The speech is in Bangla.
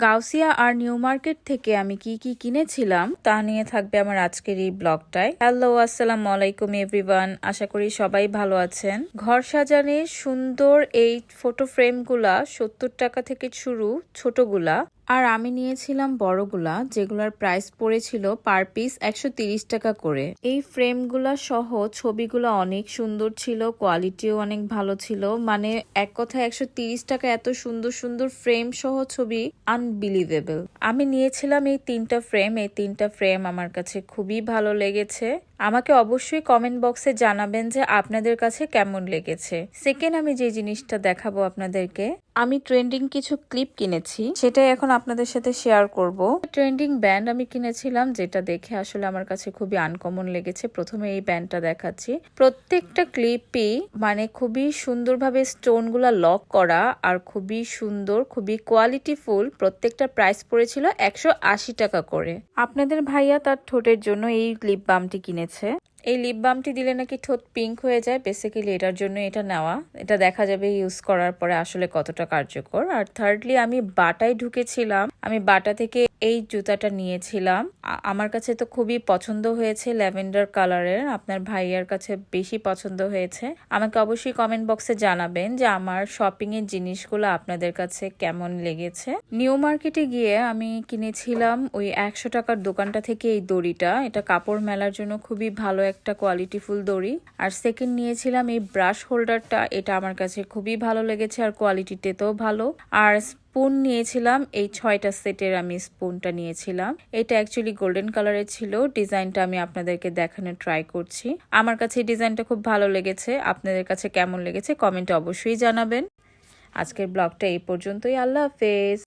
গাউসিয়া আর নিউ মার্কেট থেকে আমি কি কি কিনেছিলাম তা নিয়ে থাকবে আমার আজকের এই ব্লগটায়। হ্যালো, আসসালামু আলাইকুম এভরিওয়ান, আশা করি সবাই ভালো আছেন। ঘর সাজানোর সুন্দর এই ফটো ফ্রেমগুলা 70 টাকা থেকে শুরু, ছোটগুলা। আর আমি নিয়েছিলাম বড়গুলা, যেগুলার প্রাইস পড়েছিল পার পিস 130 টাকা করে। এই ফ্রেমগুলা সহ ছবিগুলা অনেক সুন্দর ছিল, কোয়ালিটিও অনেক ভালো ছিল। মানে এক কথায় 130 টাকা এত সুন্দর সুন্দর ফ্রেম সহ ছবি, আনবিলিভেবল। আমি নিয়েছিলাম এই তিনটা ফ্রেম আমার কাছে খুবই ভালো লেগেছে। আমাকে অবশ্যই কমেন্ট বক্সে জানাবেন যে আপনাদের কাছে কেমন লেগেছে। সেকেন্ড, আমি যে জিনিসটা দেখাবো আপনাদেরকে, আমি ট্রেন্ডিং কিছু ক্লিপ কিনেছি, সেটাই এখন আপনাদের সাথে শেয়ার করব। ট্রেন্ডিং ব্যান্ড আমি কিনেছিলাম, যেটা দেখে আসলে আমার কাছে খুবই আনকমন লেগেছে। প্রথমে এই ব্যান্ডটা দেখাচ্ছি। প্রত্যেকটা ক্লিপই মানে খুবই সুন্দরভাবে স্টোনগুলা লক করা আর খুবই সুন্দর, খুবই কোয়ালিটিফুল। প্রত্যেকটা প্রাইস পড়েছিল 180 টাকা করে। আপনাদের ভাইয়া তার ঠোঁটের জন্য এই লিপ বামটি কিনেছে। এই লিপ বামটি দিলে নাকি ঠোঁট পিঙ্ক হয়ে যায়, বেসিক্যালি এটার জন্য এটা নেওয়া। এটা দেখা যাবে ইউজ করার পরে আসলে কতটা কার্যকর। আর থার্ডলি, আমি বাটায় ঢুকেছিলাম, আমি বাটা থেকে এই জুতাটা নিয়েছিলাম। আমার কাছে তো খুবই পছন্দ হয়েছে, ল্যাভেন্ডার কালারের। আপনার ভাইয়ার কাছে বেশি পছন্দ হয়েছে। আমাকে অবশ্যই কমেন্ট বক্সে জানাবেন যে আমার শপিং এর জিনিসগুলো আপনাদের কাছে কেমন লেগেছে। নিউ মার্কেটে গিয়ে আমি কিনেছিলাম ওই 100 টাকার দোকানটা থেকে এই দড়িটা। এটা কাপড় মেলার জন্য খুবই ভালো একটা কোয়ালিটিফুল দড়ি। আর সেকেন্ড নিয়েছিলাম এই ব্রাশ হোল্ডারটা, এটা আমার কাছে খুবই ভালো লেগেছে আর কোয়ালিটিতেও ভালো। আর স্পুন নিয়েছিলাম, এই 6টা সেটের আমি স্পুনটা নিয়েছিলাম। এটা অ্যাকচুয়ালি গোল্ডেন কালারের ছিল। ডিজাইনটা আমি আপনাদেরকে দেখানোর ট্রাই করছি। আমার কাছে এই ডিজাইনটা খুব ভালো লেগেছে। আপনাদের কাছে কেমন লেগেছে কমেন্টে অবশ্যই জানাবেন। আজকের ব্লগটা এই পর্যন্তই। আল্লাহ হাফেজ।